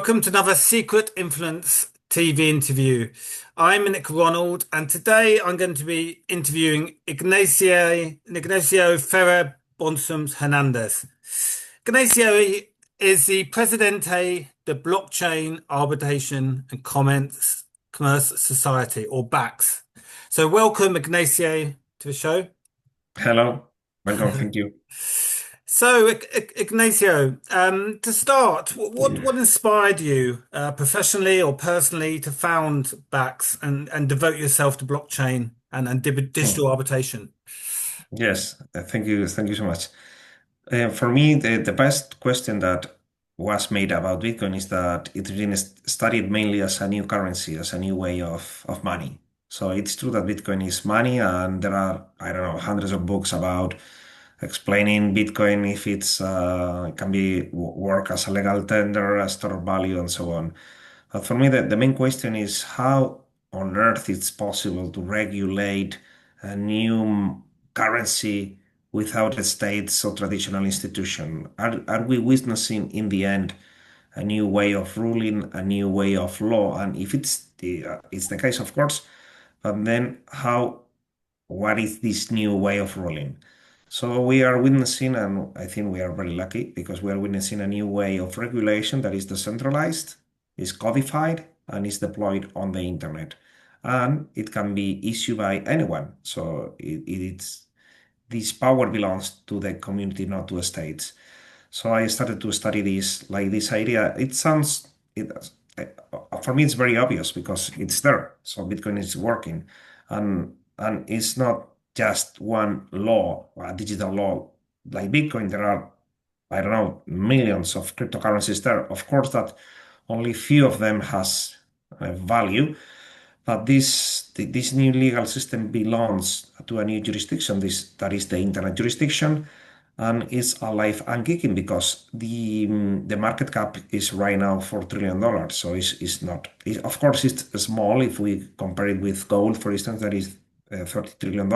Welcome to another Secret Influence TV interview. I'm Nick Ronald, and today I'm going to be interviewing Ignacio Ferrer Bonsoms Hernández. Ignacio is the Presidente, the Blockchain Arbitration and Commerce Society, or BACS. So welcome, Ignacio, to the show. Hello, welcome, thank you. So, Ignacio, to start, what inspired you professionally or personally to found Bax and devote yourself to blockchain and digital Hmm. arbitration? Yes, thank you so much. For me, the best question that was made about Bitcoin is that it's been studied mainly as a new currency, as a new way of money. So it's true that Bitcoin is money, and there are, I don't know, hundreds of books about explaining Bitcoin if it can be work as a legal tender, a store of value, and so on. But for me, the main question is how on earth it's possible to regulate a new currency without a states or traditional institution. Are we witnessing in the end a new way of ruling, a new way of law? And if it's the case, of course, but then what is this new way of ruling? So we are witnessing, and I think we are very lucky because we are witnessing a new way of regulation that is decentralized, is codified, and is deployed on the internet. And it can be issued by anyone. So it's this power belongs to the community, not to states. So I started to study this, like this idea. For me, it's very obvious because it's there. So Bitcoin is working, and it's not just one law, a digital law like Bitcoin. There are, I don't know, millions of cryptocurrencies there. Of course, that only few of them has value, but this new legal system belongs to a new jurisdiction. That is the internet jurisdiction, and it's alive and kicking because the market cap is right now $4 trillion. So it's not. Of course, it's small if we compare it with gold, for instance, that is $30 trillion,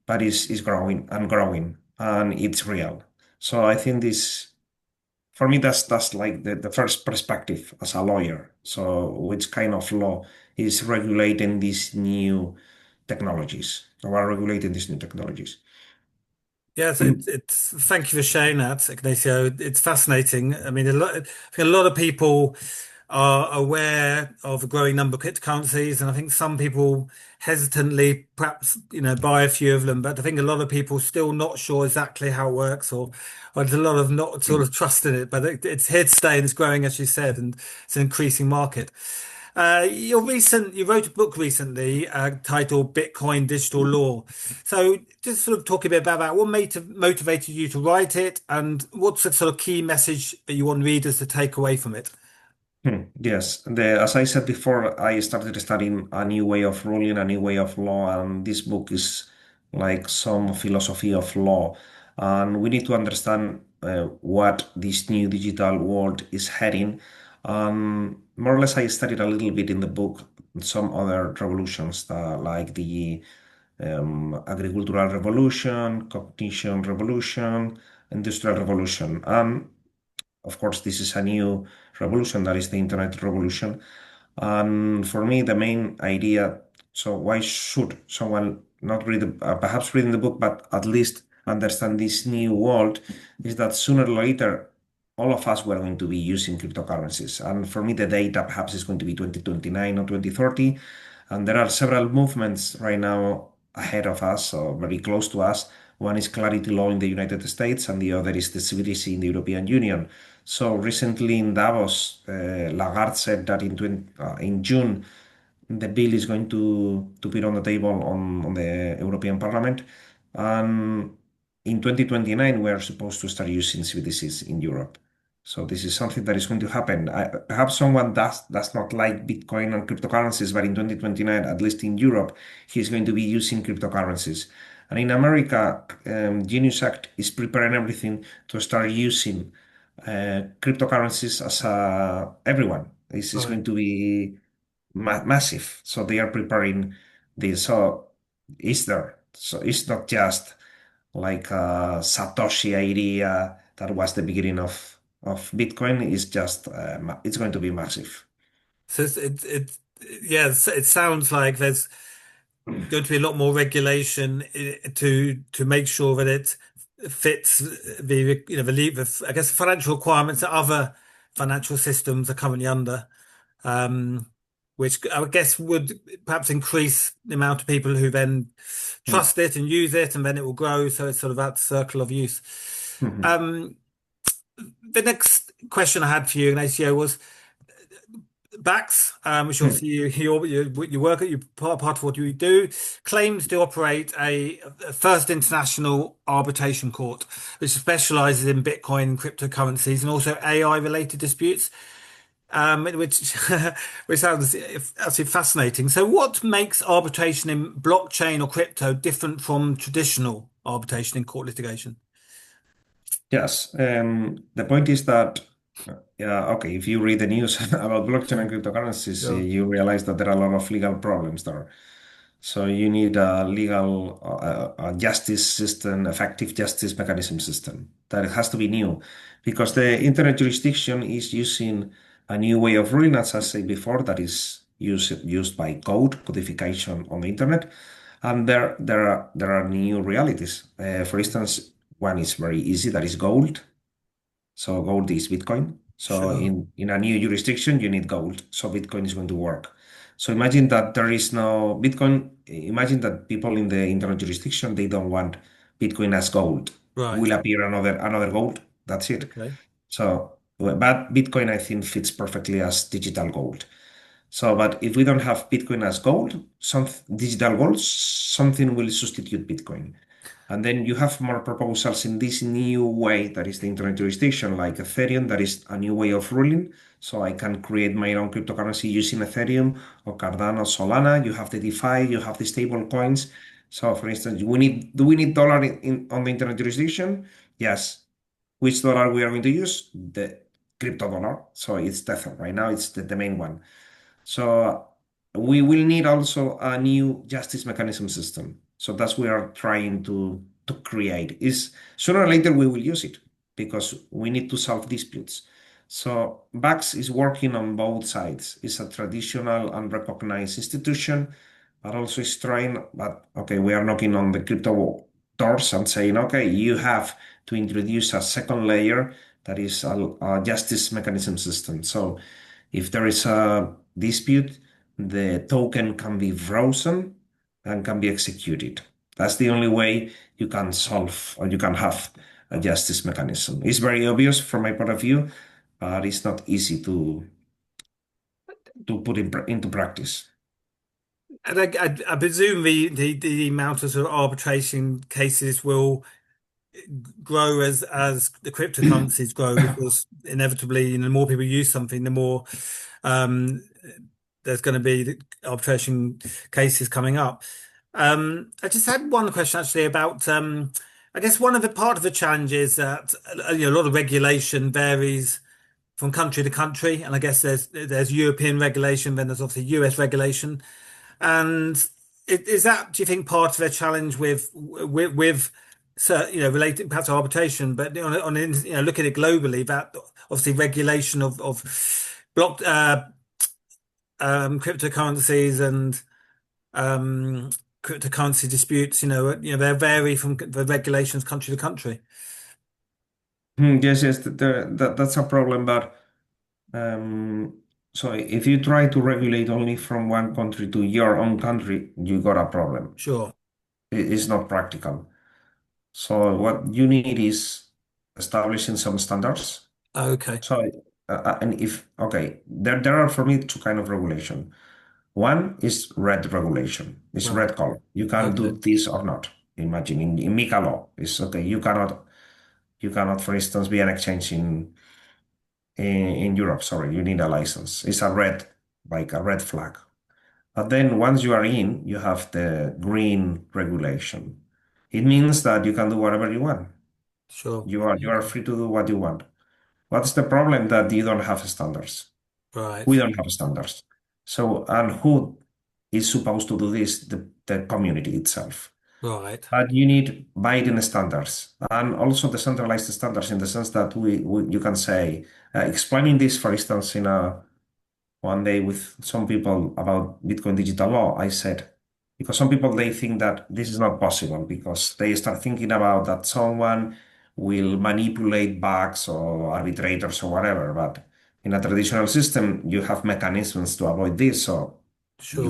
but it's growing and growing, and it's real. So I think this. For me, that's like the first perspective as a lawyer. So, which kind of law is regulating these new technologies, or are regulating these new technologies? Yes, it's thank you for sharing that, Ignacio. It's fascinating. I mean, I think a lot of people are aware of a growing number of cryptocurrencies, and I think some people hesitantly perhaps buy a few of them, but I think a lot of people still not sure exactly how it works, or there's a lot of not sort of trust in it. But it's here to stay and it's growing, as you said, and it's an increasing market. You wrote a book recently titled Bitcoin Digital Law. So just sort of talk a bit about that. What motivated you to write it, and what's the sort of key message that you want readers to take away from it? Yes, as I said before, I started studying a new way of ruling, a new way of law, and this book is like some philosophy of law. And we need to understand what this new digital world is heading. More or less, I studied a little bit in the book some other revolutions, like the agricultural revolution, cognition revolution, industrial revolution. And of course, this is a new revolution, that is the internet revolution. And for me, the main idea, so why should someone not perhaps reading the book, but at least understand this new world, is that sooner or later, all of us were going to be using cryptocurrencies. And for me, the data perhaps is going to be 2029 or 2030. And there are several movements right now ahead of us, or very close to us. One is clarity law in the United States, and the other is the CBDC in the European Union. So recently in Davos, Lagarde said that in June, the bill is going to be on the table on the European Parliament. And in 2029, we are supposed to start using CBDCs in Europe. So this is something that is going to happen. Perhaps someone does not like Bitcoin and cryptocurrencies, but in 2029, at least in Europe, he's going to be using cryptocurrencies. And in America, Genius Act is preparing everything to start using cryptocurrencies as everyone. This is Right. going to be massive. So they are preparing this. So it's there. So it's not just like a Satoshi idea that was the beginning of of Bitcoin is just it's going to be massive. So yeah, it sounds like there's going to be a lot more regulation to make sure that it fits I guess the financial requirements that other financial systems are currently under, um, which I would guess would perhaps increase the amount of people who then Mm. trust it and use it, and then it will grow. So it's sort of that circle of use. Mhm. Um, the next question I had for you, Ignacio, was Bax, which Mm. obviously you work at, you part of what you do, claims to operate a first international arbitration court, which specializes in Bitcoin and cryptocurrencies and also AI related disputes, which which sounds absolutely fascinating. So, what makes arbitration in blockchain or crypto different from traditional arbitration in court litigation? Yes, the point is that, yeah, okay, if you read the news about blockchain and cryptocurrencies, Sure. you realize that there are a lot of legal problems there. So you need a legal a justice system, effective justice mechanism system that it has to be new, because the internet jurisdiction is using a new way of ruling, as I said before, that is used by codification on the internet, and there are new realities. For instance, one is very easy, that is gold. So gold is Bitcoin. So Sure. in a new jurisdiction, you need gold. So Bitcoin is going to work. So imagine that there is no Bitcoin. Imagine that people in the internal jurisdiction, they don't want Bitcoin as gold. Right. Will appear another gold. That's it. Okay. So, but Bitcoin, I think, fits perfectly as digital gold. So, but if we don't have Bitcoin as gold, some digital gold, something will substitute Bitcoin. And then you have more proposals in this new way that is the internet jurisdiction, like Ethereum, that is a new way of ruling. So I can create my own cryptocurrency using Ethereum or Cardano, Solana. You have the DeFi, you have the stable coins. So for instance, do we need dollar on the internet jurisdiction? Yes. Which dollar we are going to use? The crypto dollar. So it's Tether. Right now it's the main one. So we will need also a new justice mechanism system. So that's we are trying to create. Is sooner or later we will use it because we need to solve disputes. So BACS is working on both sides. It's a traditional and recognized institution, but also is trying, but okay, we are knocking on the crypto doors and saying, okay, you have to introduce a second layer that is a justice mechanism system. So if there is a dispute, the token can be frozen and can be executed. That's the only way you can solve or you can have a justice mechanism. It's very obvious from my point of view, but it's not easy to put into practice. And I presume the amount of sort of arbitration cases will grow as the cryptocurrencies grow, because inevitably, the more people use something, the more um, there's going to be the arbitration cases coming up. I just had one question actually about, I guess one of the part of the challenge is that a lot of regulation varies from country to country, and I guess there's European regulation, then there's obviously US regulation. And is that, do you think, part of their challenge with so, related perhaps to arbitration, but looking at it globally, that obviously regulation of block cryptocurrencies and um, cryptocurrency disputes, they vary from the regulations country to country. Yes, yes, that's a problem. But so if you try to regulate only from one country to your own country, you got a problem. Sure. It's not practical. So what you need is establishing some standards. Okay. So and if okay, there are for me two kind of regulation. One is red regulation. It's Right. red color. You can Okay. do this or not. Imagine in MiCA law, it's okay. You cannot, for instance, be an exchange in Europe. Sorry, you need a license. It's a red, like a red flag. But then once you are in, you have the green regulation. It means that you can do whatever you want. Sure. You are Okay. free to do what you want. What's the problem? That you don't have standards. We Right. don't have standards. So, and who is supposed to do this? The community itself. Right. But you need binding standards and also decentralized standards in the sense that you can say, explaining this, for instance, in a one day with some people about Bitcoin digital law, I said, because some people they think that this is not possible because they start thinking about that someone will manipulate bugs or arbitrators or whatever. But in a traditional system, you have mechanisms to avoid this. So Sure.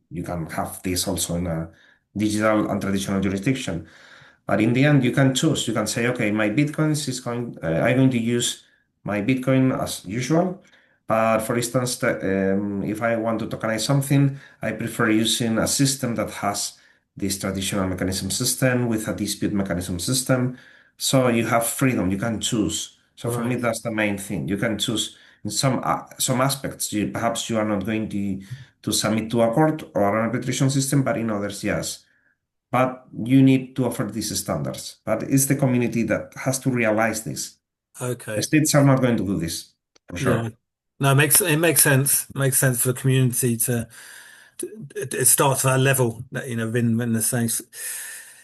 you can have this also in a digital and traditional jurisdiction. But in the end, you can choose. You can say, okay, my Bitcoins is going, I'm going to use my Bitcoin as usual. But for instance, if I want to tokenize something, I prefer using a system that has this traditional mechanism system with a dispute mechanism system. So you have freedom, you can choose. So for me, Right. that's the main thing. You can choose in some aspects. Perhaps you are not going to submit to a court or an arbitration system, but in others, yes. But you need to offer these standards. But it's the community that has to realize this. The Okay. states are not going to do this, for Yeah. sure. No, it makes sense. Makes sense for the community it starts at that level that in the same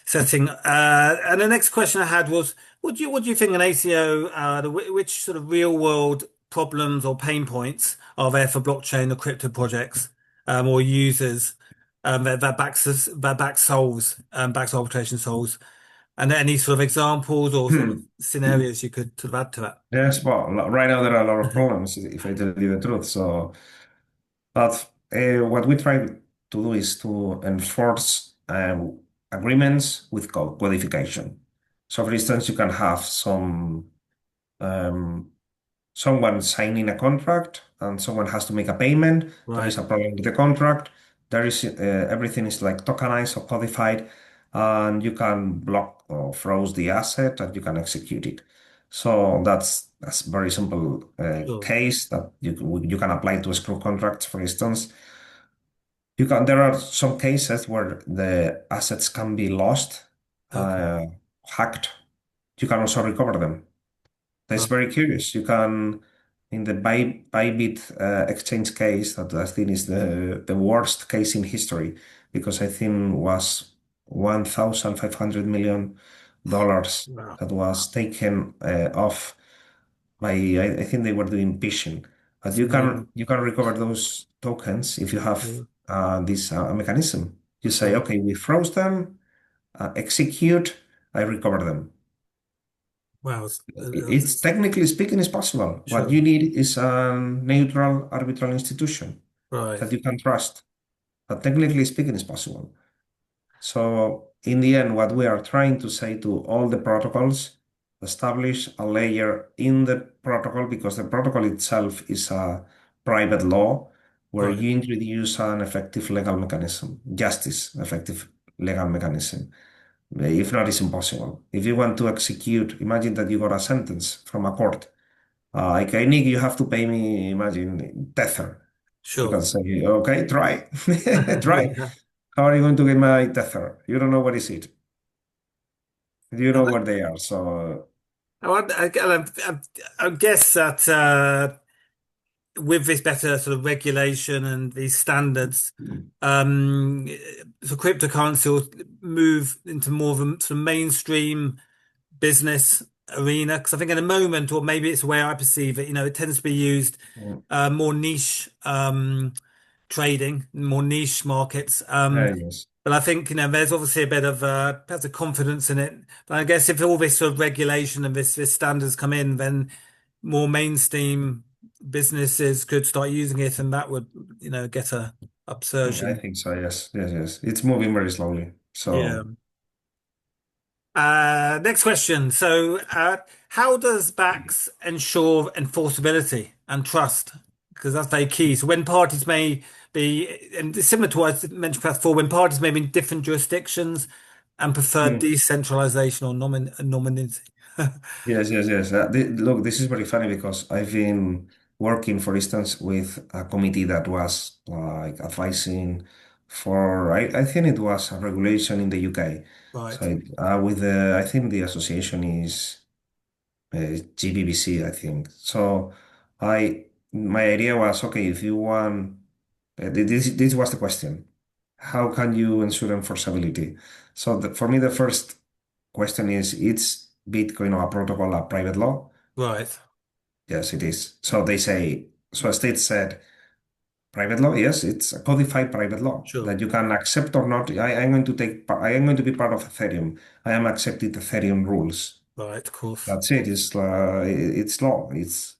setting. And the next question I had was, what do you think an ACO, which sort of real world problems or pain points are there for blockchain or crypto projects or users that backs arbitration solves, and any sort of examples or sort of Hmm. scenarios you could sort of add to that? Yes, well, right now there are a lot of problems, if I tell you the truth. So, but what we try to do is to enforce agreements with codification. So, for instance, you can have um, someone signing a contract and someone has to make a payment. There is Right. a problem with the contract. There is everything is like tokenized or codified, and you can block or froze the asset and you can execute it. So that's very simple Sure. case that you can apply to escrow contracts, for instance. You can there are some cases where the assets can be lost, Okay. uh, hacked. You can also recover them. That's Right. very curious. You can, in the Bybit exchange case, that I think is the worst case in history, because I think was $1,500 million Wow. that was taken off by, I think they were doing phishing. But It's amazing. you can recover those tokens if you have Yeah. this mechanism. You say, Sure. okay, we froze them, execute, I recover them. Wow. It's technically speaking, it's possible. What Sure. you need is a neutral arbitral institution Right. that you can trust. But technically speaking, it's possible. So in the end, what we are trying to say to all the protocols, establish a layer in the protocol because the protocol itself is a private law where Right. you introduce an effective legal mechanism, justice, effective legal mechanism. If not, it's impossible. If you want to execute, imagine that you got a sentence from a court. Okay, Nick, you have to pay me, imagine, Tether. You Sure. can say, okay, try. Try. How are you going to get my Tether? You don't know what is it. You know where they are. So, I guess that with this better sort of regulation and these standards, um, so cryptocurrency will move into more of a sort of mainstream business arena. Because I think at the moment, or maybe it's the way I perceive it, it tends to be used mm, more niche trading, more niche markets. yes. But I think, there's obviously a bit of perhaps a confidence in it. But I guess if all this sort of regulation and this standards come in, then more mainstream businesses could start using it, and that would, get a I upsurging. think so. Yes. Yes. Yes. It's moving very slowly. Yeah. So, Next question. So, how does BACS ensure enforceability and trust? Because that's very key. So, when parties may be, and it's similar to what I mentioned before, when parties may be in different jurisdictions and prefer mm, decentralization or nominati. yes. Yes. Yes. Look, this is very funny because I've been working, for instance, with a committee that was like advising for, I think it was a regulation in the UK. So, Right. with I think the association is. GBBC, I think. So my idea was, okay, if you want, this was the question. how can you ensure enforceability? So for me, the first question is Bitcoin a protocol, a private law? Right. Yes, it is. So they say, so a state said, private law, yes, it's a codified private law Sure. that you can accept or not. I am going to I am going to be part of Ethereum. I am accepting Ethereum rules. Right. Of course. That's it. It's law.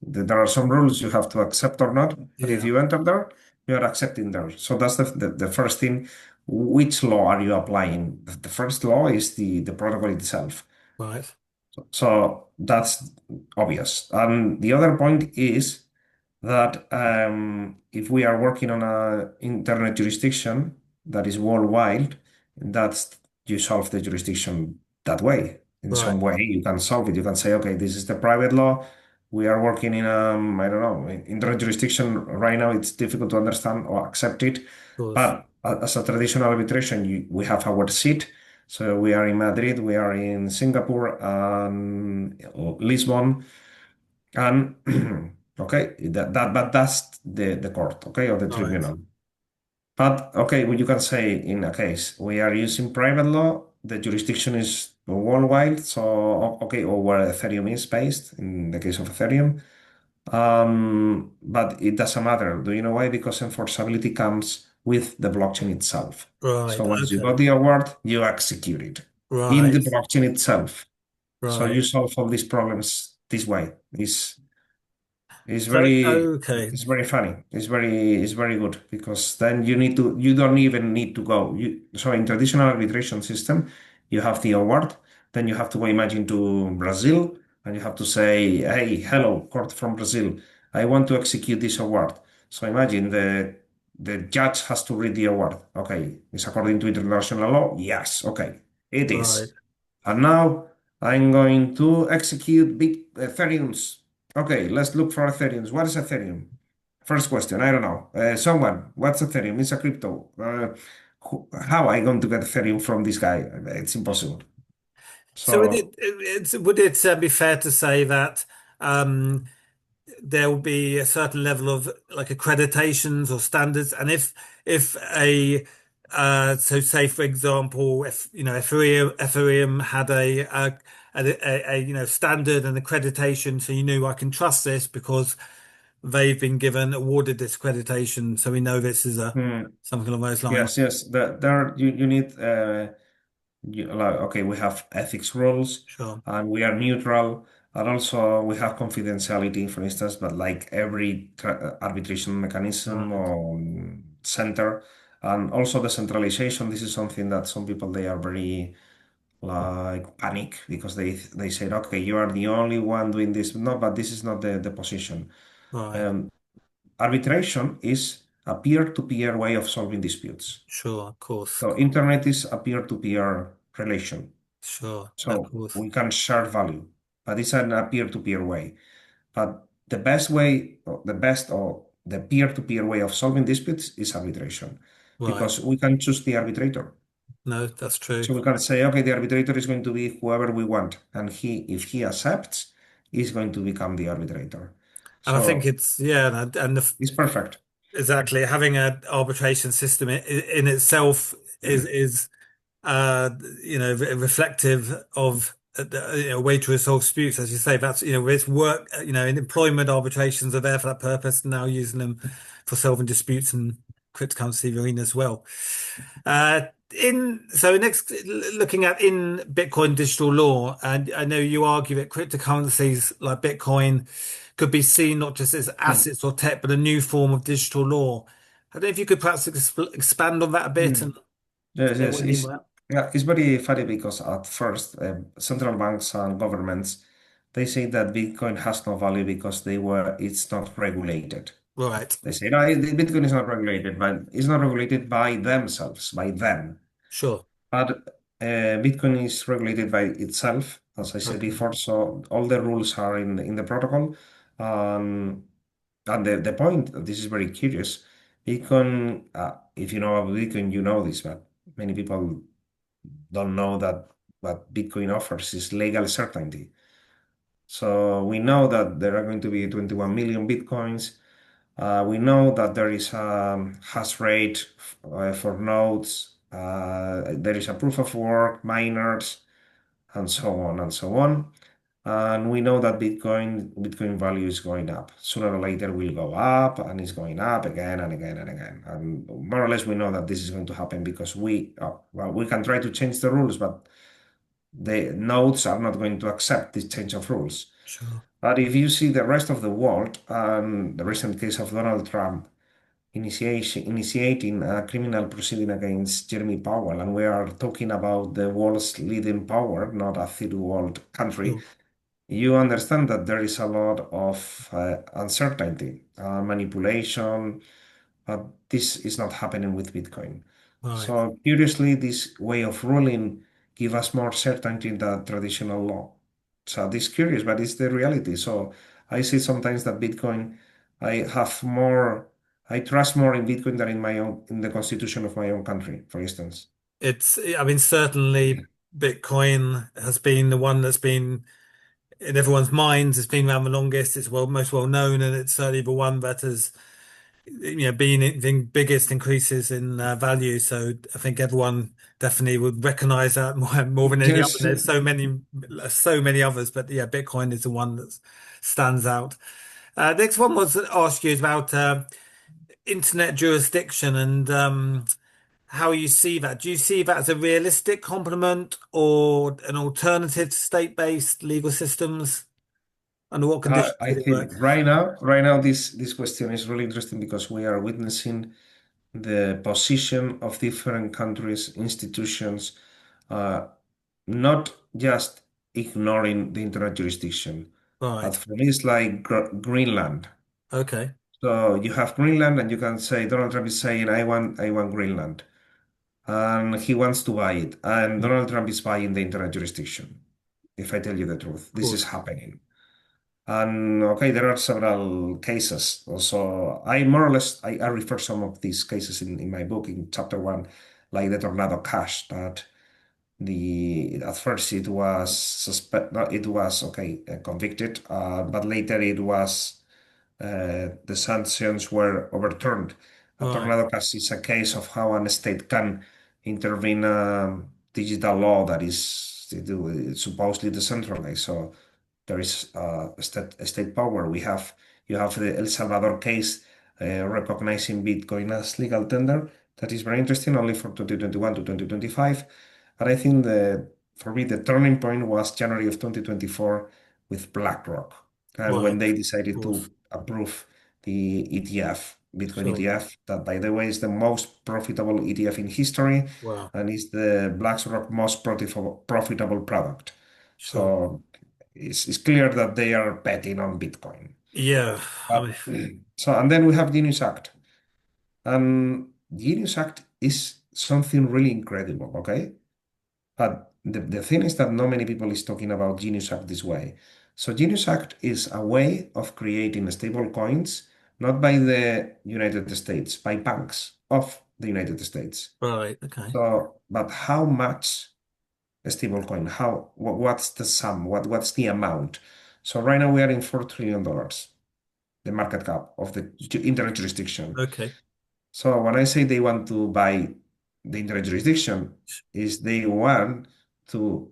There are some rules you have to accept or not. But if Yeah. you enter there, you are accepting there. So that's the first thing. Which law are you applying? The first law is the protocol itself. Right. So that's obvious. And the other point is that if we are working on a internet jurisdiction that is worldwide, that's you solve the jurisdiction that way. In Right. some way, you can solve it. You can say, okay, this is the private law. We are working in I don't know, internet jurisdiction right now. It's difficult to understand or accept it, Of course. but as a traditional arbitration, we have our seat. So we are in Madrid, we are in Singapore, and Lisbon, and okay, but that's the court, okay, or the Right. tribunal. But okay, well, you can say in a case we are using private law, the jurisdiction is worldwide, so okay, or where Ethereum is based in the case of Ethereum. But it doesn't matter. Do you know why? Because enforceability comes with the blockchain itself. Right. So once you Okay. got the award, you execute it in the Right. blockchain itself. So Right. you solve all these problems this way. It's So, very okay. it's very funny. It's very good because then you don't even need to go. So in traditional arbitration system, you have the award, then you have to go imagine to Brazil and you have to say, hey, hello, court from Brazil. I want to execute this award. So imagine the judge has to read the award. Okay, it's according to international law? Yes, okay. It Right. is. And now I'm going to execute big Ethereums. Okay, let's look for Ethereums. What is Ethereum? First question, I don't know. Someone, what's Ethereum? It's a crypto. How I going to get Ethereum from this guy? It's impossible. So So, would it be fair to say that um, there will be a certain level of like accreditations or standards, and if a so say for example, if you know Ethereum had a you know standard and accreditation, so you knew I can trust this because they've been awarded this accreditation, so we know this is a hmm, something along those lines. yes, yes. There you need okay, we have ethics rules Sure. and we are neutral, and also we have confidentiality, for instance, but like every arbitration mechanism Right. or center, and also the centralization. This is something that some people they are very like panic because they said, okay, you are the only one doing this. No, but this is not the position. Right. Um, Arbitration is a peer-to-peer way of solving disputes. Sure. Of course. So internet is a peer-to-peer relation. Sure. Of So course. we can share value, but it's an a peer-to-peer way. But the best way, or the best or the peer-to-peer way of solving disputes is arbitration, Right. because we can choose the arbitrator. No, that's true. So we can say, okay, the arbitrator is going to be whoever we want, and if he accepts, he's going to become the arbitrator. And I think So it's yeah, and it's perfect. exactly having an arbitration system in itself is uh you know reflective of you know, a way to resolve disputes, as you say. That's you know with work you know in employment arbitrations are there for that purpose. Now using them for solving disputes and cryptocurrency arena as well. Uh, in so next looking at in Bitcoin digital law, and I know you argue that cryptocurrencies like Bitcoin could be seen not just as assets or tech, but a new form of digital law. I don't know if you could perhaps expand on that a bit Mm. and Yes, say what yes. you mean by that. Yeah, it's very funny because at first, central banks and governments, they say that Bitcoin has no value because it's not regulated. Right. They say, no, Bitcoin is not regulated, but it's not regulated by themselves, by them. Sure. But Bitcoin is regulated by itself, as I said Okay. before. So all the rules are in the protocol. Um, and the point, this is very curious. Bitcoin, if you know about Bitcoin, you know this, but many people don't know that what Bitcoin offers is legal certainty. So we know that there are going to be 21 million Bitcoins, We know that there is a hash rate for nodes. There is a proof of work, miners, and so on and so on. And we know that Bitcoin value is going up. Sooner or later will go up, and it's going up again and again and again. And more or less we know that this is going to happen because well, we can try to change the rules, but the nodes are not going to accept this change of rules. Sure. But if you see the rest of the world and the recent case of Donald Trump initiating a criminal proceeding against Jeremy Powell, and we are talking about the world's leading power, not a third world country, Sure. you understand that there is a lot of uncertainty, manipulation, but this is not happening with Bitcoin. Right. So curiously, this way of ruling give us more certainty than traditional law. So this is curious, but it's the reality. So I see sometimes that Bitcoin, I have more, I trust more in Bitcoin than in my own, in the constitution of my own country, for instance. I mean, certainly Bitcoin has been the one that's been in everyone's minds. It's been around the longest. It's most well known, and it's certainly the one that has, been the biggest increases in value. So I think everyone definitely would recognize that more than any other. Yes. There's so many others, but yeah, Bitcoin is the one that stands out. Next one was to ask you about internet jurisdiction and how you see that. Do you see that as a realistic complement or an alternative to state-based legal systems? Under what conditions I would it think work? right now, this question is really interesting because we are witnessing the position of different countries, institutions, uh, not just ignoring the internet jurisdiction, but Right. for me, it's like Greenland. Okay. So you have Greenland, and you can say Donald Trump is saying, I want Greenland," and he wants to buy it, and Mm, Donald Trump is buying the internet jurisdiction. If I tell you the truth, of this is course. happening. And okay, there are several cases. Also, I more or less I refer some of these cases in my book in chapter one, like the tornado cash that the at first it was no, it was okay convicted, but later it was the sanctions were overturned. A Right. tornado case is a case of how an state can intervene a digital law that is supposedly decentralized. So there is a state power. You have the El Salvador case recognizing Bitcoin as legal tender. That is very interesting, only for 2021 to 2025. And I think for me the turning point was January of 2024 with BlackRock, and when Right. they Of decided course. to approve the ETF, Bitcoin Sure. ETF, that by the way is the most profitable ETF in history Wow. and is the BlackRock most profitable product. Sure. So it's clear that they are betting on Bitcoin. Yeah. I But mean, and then we have Genius Act. And Genius Act is something really incredible, okay? But the thing is that not many people is talking about Genius Act this way. So Genius Act is a way of creating stable coins, not by the United States, by banks of the United States. right. Okay. So, but how much stablecoin? What's the sum? What's the amount? So right now we are in $4 trillion, the market cap of the internet jurisdiction. Okay. So when I say they want to buy the internet jurisdiction, is they want to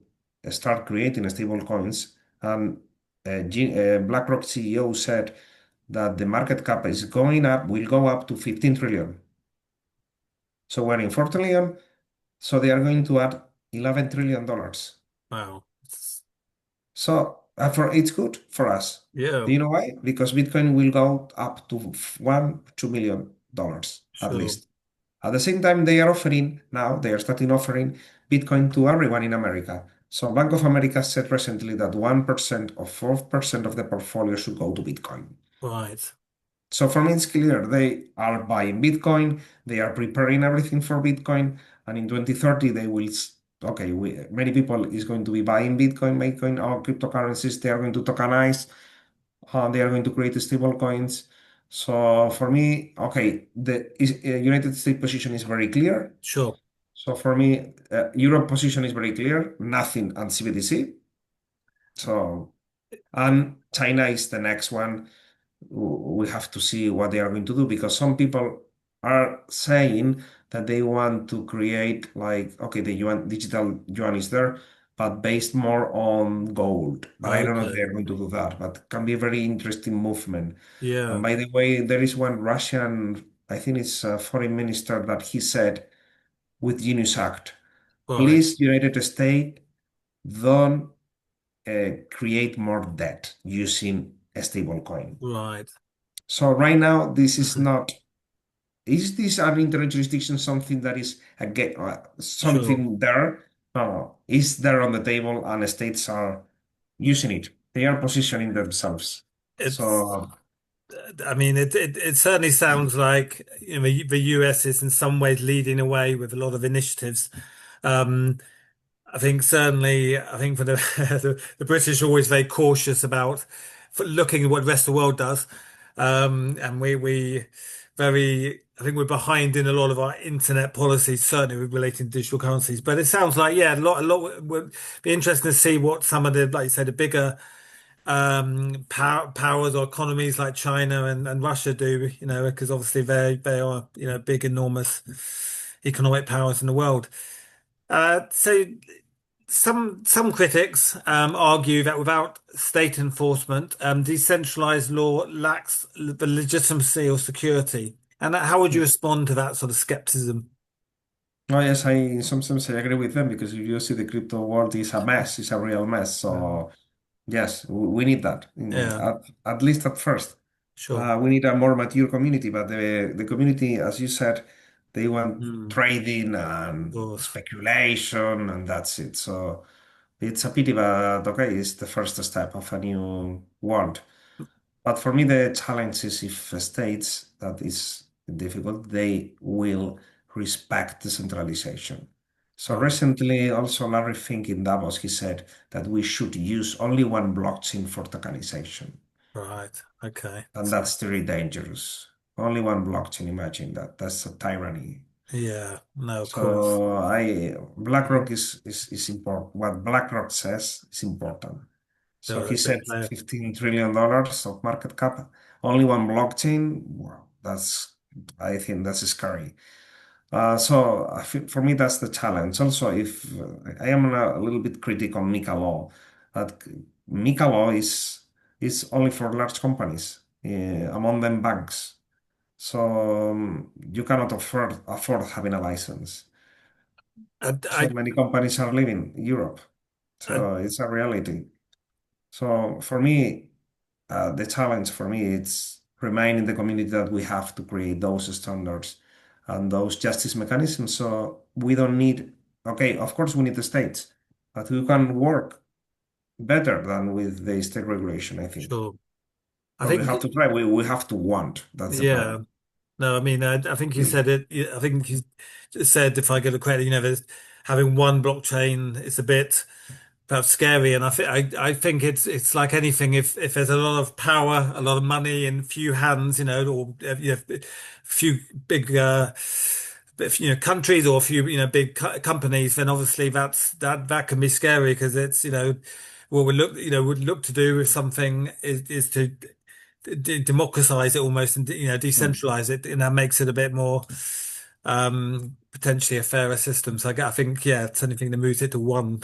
start creating stable coins. And BlackRock CEO said that the market cap is going up, will go up to 15 trillion. So we're in 4 trillion. So they are going to add $11 trillion. Wow. So it's good for us. Yeah. Do you know why? Because Bitcoin will go up to $1 to $2 million at Sure. least. At the same time, they are starting offering Bitcoin to everyone in America. So Bank of America said recently that 1% or 4% of the portfolio should go to Bitcoin. Right. So for me, it's clear they are buying Bitcoin, they are preparing everything for Bitcoin, and in 2030 they will. Okay, many people is going to be buying Bitcoin or cryptocurrencies. They are going to tokenize. They are going to create stable coins. So for me, okay, the United States position is very clear. Sure. So for me, Europe position is very clear. Nothing on CBDC. So and China is the next one. we have to see what they are going to do because some people are saying that they want to create like, okay, the yuan, digital yuan is there, but based more on gold. But I don't know if Okay. they're going to do that, but can be a very interesting movement. And Yeah. by the way, there is one Russian, I think it's a foreign minister that he said with Genius Act, Right. please, United States, don't create more debt using a stable coin. Right. So right now, this is not. Is this an interjurisdiction something that is again Sure. something there? No, no. Is there on the table and states are using it. They are positioning themselves. It's, So I mean, it certainly sounds like, the US is in some ways leading away with a lot of initiatives. Um, I think certainly, I think for the the British are always very cautious about looking at what the rest of the world does, and we very I think we're behind in a lot of our internet policies, certainly with relating to digital currencies. But it sounds like a lot would be interesting to see what some of the, like you said, the bigger powers or economies like China and Russia do, because obviously they are, big, enormous economic powers in the world. So some critics argue that without state enforcement, decentralized law lacks the legitimacy or security. And how would you respond to that sort of skepticism? oh yes, I in some sense I agree with them because if you see the crypto world is a mess, it's a real mess. Mm. So yes, we need that Yeah, at least at first. sure. We need a more mature community, but the community, as you said, they want Mm, trading of and course. speculation, and that's it. So it's a pity, but okay, it's the first step of a new world. But for me, the challenge is if states, that is difficult, they will respect decentralization. So Right, recently, also Larry Fink in Davos, he said that we should use only one blockchain for tokenization. right. Okay. And So, that's very dangerous. Only one blockchain, imagine that. That's a tyranny. yeah, no, of course. So I BlackRock is important. What BlackRock says is important. So They're a he big said player. $15 trillion of market cap, only one blockchain. Wow, I think that's scary. So I feel, for me, that's the challenge. Also, if I am a little bit critical on MiCA law, that MiCA law is only for large companies, among them banks. So you cannot afford having a license. And So many companies are leaving Europe. I, So it's a reality. So for me, the challenge for me it's remain in the community that we have to create those standards and those justice mechanisms. So we don't need, okay, of course we need the states, but we can work better than with the state regulation, I think. sure. I But we think, have to try, we have to want. That's the yeah. problem. No, I mean, I think you said it. I think you said, if I get the credit, there's having one blockchain is a bit perhaps scary, and I think it's like anything. If there's a lot of power, a lot of money in few hands, or few big countries or a few big companies, then obviously that can be scary because it's what would look to do with something is to democratize it almost and Mm, decentralize it, and that makes it a bit more potentially a fairer system. So I think, yeah, it's anything that moves it to one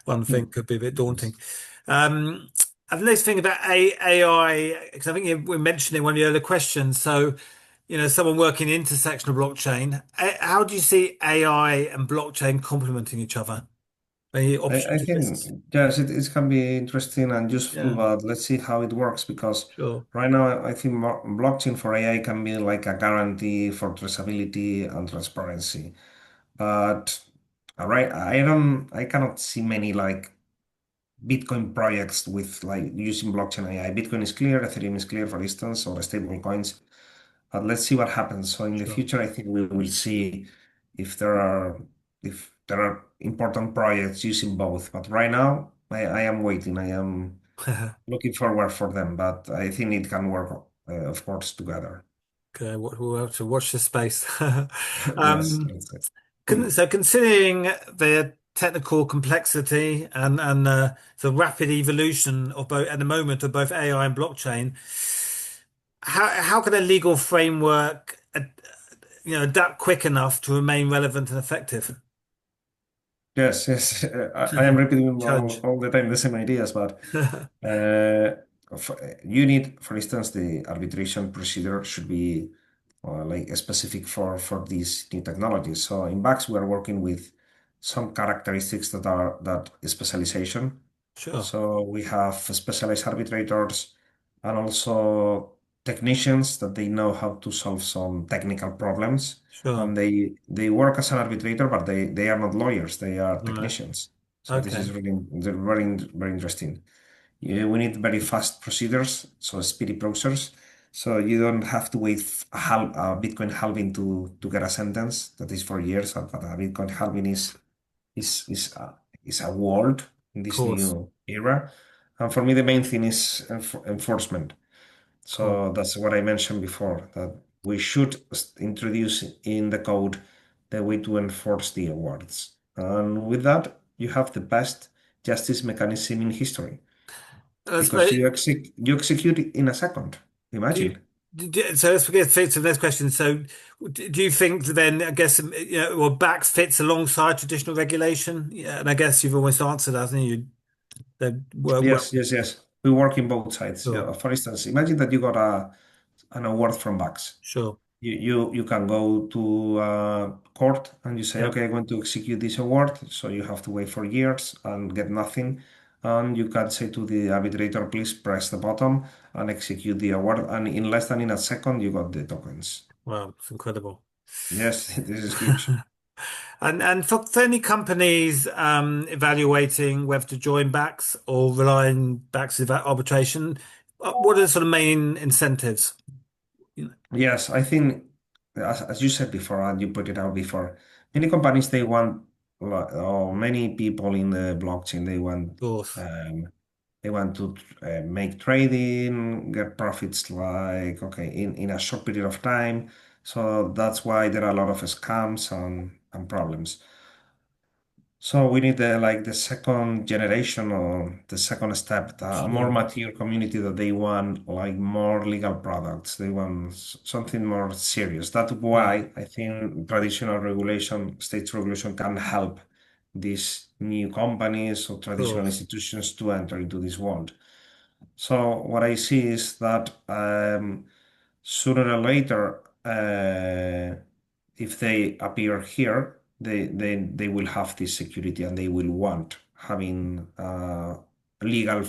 one thing mm. could be a bit daunting. Yes. Um, and the next thing about AI, because I think we mentioned it in one of the other questions. So, someone working in intersectional blockchain, how do you see AI and blockchain complementing each other? Any I options or think risks? yes, it can be interesting and useful, Yeah, but let's see how it works because sure. right now I think blockchain for AI can be like a guarantee for traceability and transparency. But right, I cannot see many like Bitcoin projects with like using blockchain AI. Bitcoin is clear, Ethereum is clear, for instance, or stable coins. But let's see what happens. So in the Sure. future, I think we will see if there are if there are important projects using both. But right now, I am waiting. I am looking forward for them. But I think it can work, of course, together. Okay, we'll have to watch this space. Yes, Um, that's it. so considering the technical complexity and the rapid evolution of both at the moment of both AI and blockchain, how can a legal framework adapt quick enough to remain relevant and effective? Yes, yes. I am repeating Challenge. all the time the same ideas, but uh, you need, for instance, the arbitration procedure should be like specific for these new technologies. So in Bax, we are working with some characteristics that are that specialization. Sure, So we have specialized arbitrators and also technicians that they know how to solve some technical problems. sure. And they work as an arbitrator, but they are not lawyers, they are Right. technicians. So this Okay. is really very interesting. Yeah, we need very fast procedures, so speedy process. So you don't have to wait a Bitcoin halving to get a sentence that is for years. But a Bitcoin halving is is a, is a world in Of this course. new era. And for me, the main thing is enforcement. Cool. So that's what I mentioned before, that we should introduce in the code the way to enforce the awards. And with that, you have the best justice mechanism in history That's because very. you execute it in a second. Do you, Imagine. so let's get to the next question. So, do you think then, I guess, well, BACS fits alongside traditional regulation? Yeah, and I guess you've almost answered that, haven't you? They work well. Yes, yes, yes. We work in both sides. Sure, Yeah, for instance, imagine that you got an award from Bucks. sure. You can go to court and you say, Yeah, okay, I want to execute this award. So you have to wait for years and get nothing. And you can say to the arbitrator, please press the button and execute the award. And in less than in a second, you got the tokens. wow, it's incredible. Yes, this is huge. And for any companies evaluating whether to join BACS or relying BACS arbitration, what are the sort of main incentives? You know, Yes, I think as you said before, and you put it out before, many companies they want, or many people in the blockchain of course, they want to make trading, get profits like okay in a short period of time. So that's why there are a lot of scams and problems. So we need the like the second generation or the second step, a more sure. mature community that they want like more legal products. They want something more serious. That's Yeah, why I think traditional regulation, state regulation can help these new companies or of traditional course. institutions to enter into this world. So what I see is that sooner or later, if they appear here, they will have this security and they will want having legal.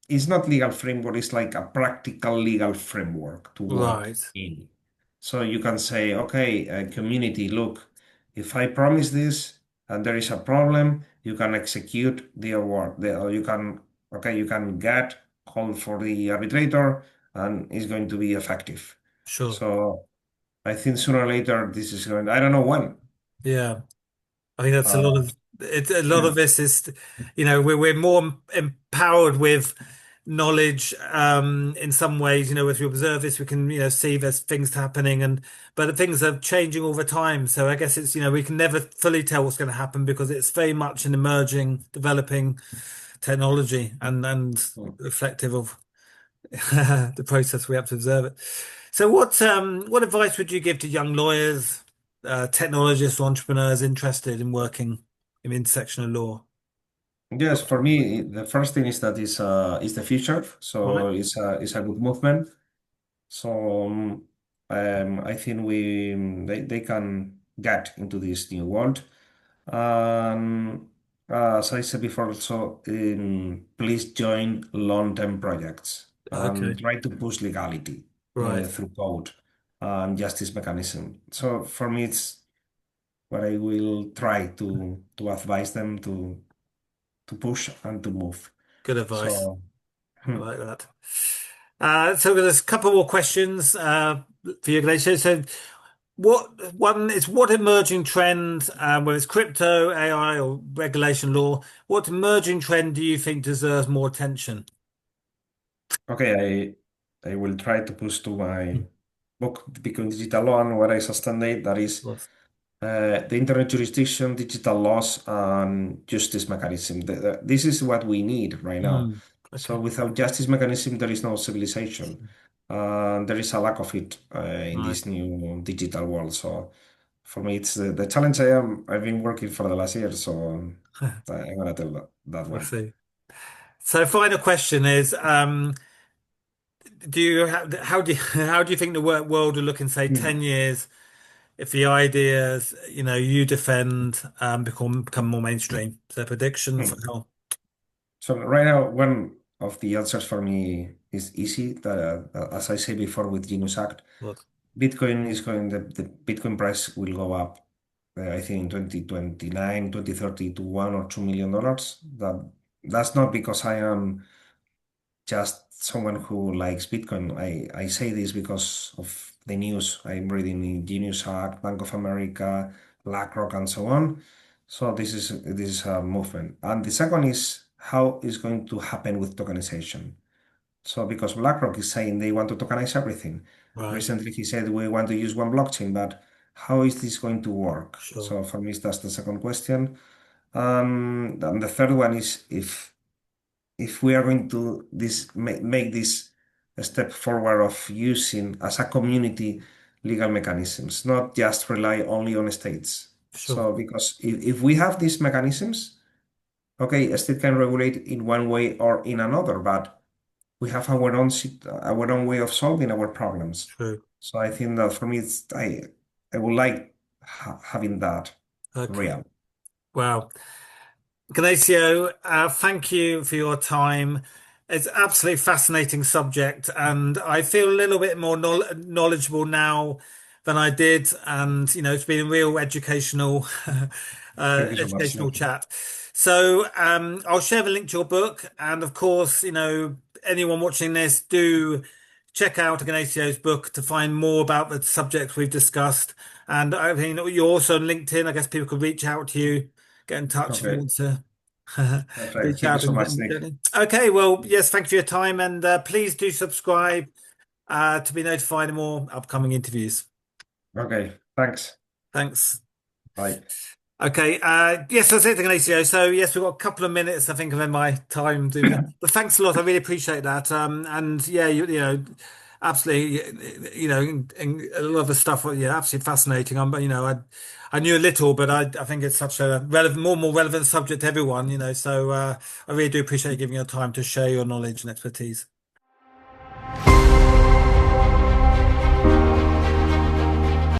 It's not legal framework. It's like a practical legal framework to work Right, in. So you can say, okay, community, look, if I promise this and there is a problem, you can execute the award. Or you can, okay, you can get call for the arbitrator and it's going to be effective. sure. So I think sooner or later this is going, I don't know when. Yeah. I think that's a lot Uh, of it's a lot of this is, we're more empowered with knowledge in some ways, if we observe this, we can, see there's things happening but the things are changing all the time. So I guess it's, we can never fully tell what's going to happen because it's very much an emerging, developing technology and reflective of the process we have to observe it. So what advice would you give to young lawyers, technologists, or entrepreneurs interested in working in intersectional law? yes, for me, the first thing is that is the future. Right. So it's a good movement. So I think they can get into this new world. And as I said before, also please join long-term projects and Okay. try to push legality Right. through code and justice mechanism. So for me, it's what I will try to advise them to push and to move. Good advice. So. I like that. So there's a couple more questions for you, Ignacio. So what emerging trend, whether it's crypto, AI, or regulation law, what emerging trend do you think deserves more attention? Okay, I will try to push to my book, Become Digital Law, and what I sustained that is Yes. the internet jurisdiction, digital laws, and justice mechanism. This is what we need right now. Hmm. So Okay. without justice mechanism, there is no civilization. There is a lack of it in Right. this new digital world. So for me, it's the challenge I've been working for the last year. So I'm gonna tell that We'll one. see. So, final question is, do you how do you, how do you think the world will look in, say, Hmm. 10 years if the ideas, you defend, become more mainstream? So, prediction for Hmm. how? So right now, one of the answers for me is easy. As I said before with Genius Act, What? the Bitcoin price will go up, I think in 2029, 2030 to $1 or $2 million. That's not because I am just someone who likes Bitcoin. I say this because of the news I'm reading in Genius Act, Bank of America, BlackRock, and so on. So this is a movement. And the second is how is going to happen with tokenization. So because BlackRock is saying they want to tokenize everything. Right. Recently he said we want to use one blockchain, but how is this going to work? Sure. So for me, that's the second question. And the third one is if we are going to make this a step forward of using as a community legal mechanisms, not just rely only on states. Sure. So because if we have these mechanisms, okay, a state can regulate in one way or in another, but we have our own way of solving our problems. True. So I think that for me, I would like having that Okay. real. Wow. Ignacio, thank you for your time. It's absolutely fascinating subject, and I feel a little bit more knowledgeable now than I did. And it's been a real educational, Thank you so much, educational Nathan. chat. So, I'll share the link to your book, and of course, anyone watching this, do check out Ignacio's book to find more about the subjects we've discussed. And I think you're also on LinkedIn. I guess people could reach out to you, get in touch if you Okay, want to perfect. reach Thank you out so and much, Nick. okay, well, yes, thank you for your time, and please do subscribe to be notified of more upcoming interviews. Okay, thanks. Thanks. Bye. Okay, yes, that's it, Ignacio. So yes, we've got a couple of minutes, I think, of my time doing that. But thanks a lot. I really appreciate that. And yeah, absolutely, and a lot of the stuff, yeah, absolutely fascinating. I knew a little, but I think it's such a relevant, more relevant subject to everyone. So I really do appreciate you giving your time to share your knowledge and expertise.